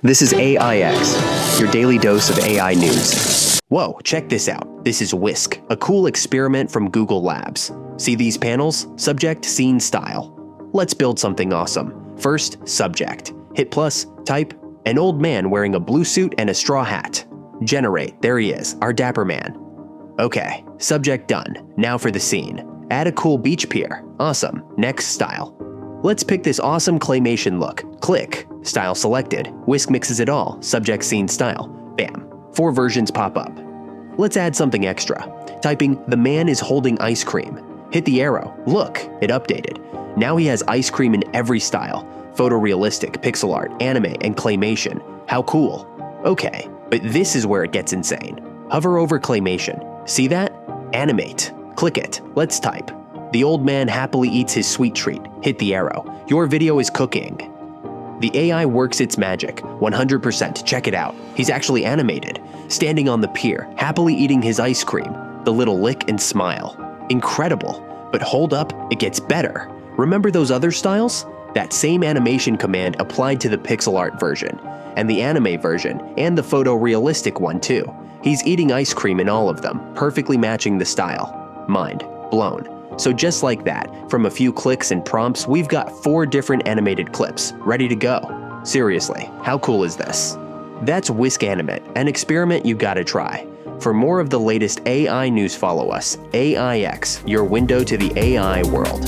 This is AIX, your daily dose of AI news. Whoa, check this out. This is Whisk, a cool experiment from Google Labs. See these panels? Subject, scene, style. Let's build something awesome. First, subject. Hit plus, type, an old man wearing a blue suit and a straw hat. Generate, there he is, our dapper man. Okay, subject done. Now for the scene. Add a cool beach pier. Awesome. Next, style. Let's pick this awesome claymation look. Click. Style selected. Whisk mixes it all. Subject, scene, style. Bam. 4 versions pop up. Let's add something extra. Typing, the man is holding ice cream. Hit the arrow. Look, it updated. Now he has ice cream in every style. Photorealistic, pixel art, anime, and claymation. How cool. Okay, but this is where it gets insane. Hover over claymation. See that? Animate. Click it. Let's type. The old man happily eats his sweet treat. Hit the arrow. Your video is cooking. The AI works its magic. 100%. Check it out. He's actually animated. Standing on the pier, happily eating his ice cream. The little lick and smile. Incredible. But hold up, it gets better. Remember those other styles? That same animation command applied to the pixel art version, and the anime version, and the photorealistic one too. He's eating ice cream in all of them, perfectly matching the style. Mind blown. So just like that, from a few clicks and prompts, we've got 4 different animated clips, ready to go. Seriously, how cool is this? That's Whisk Animate, an experiment you gotta try. For more of the latest AI news, follow us, AIX, your window to the AI world.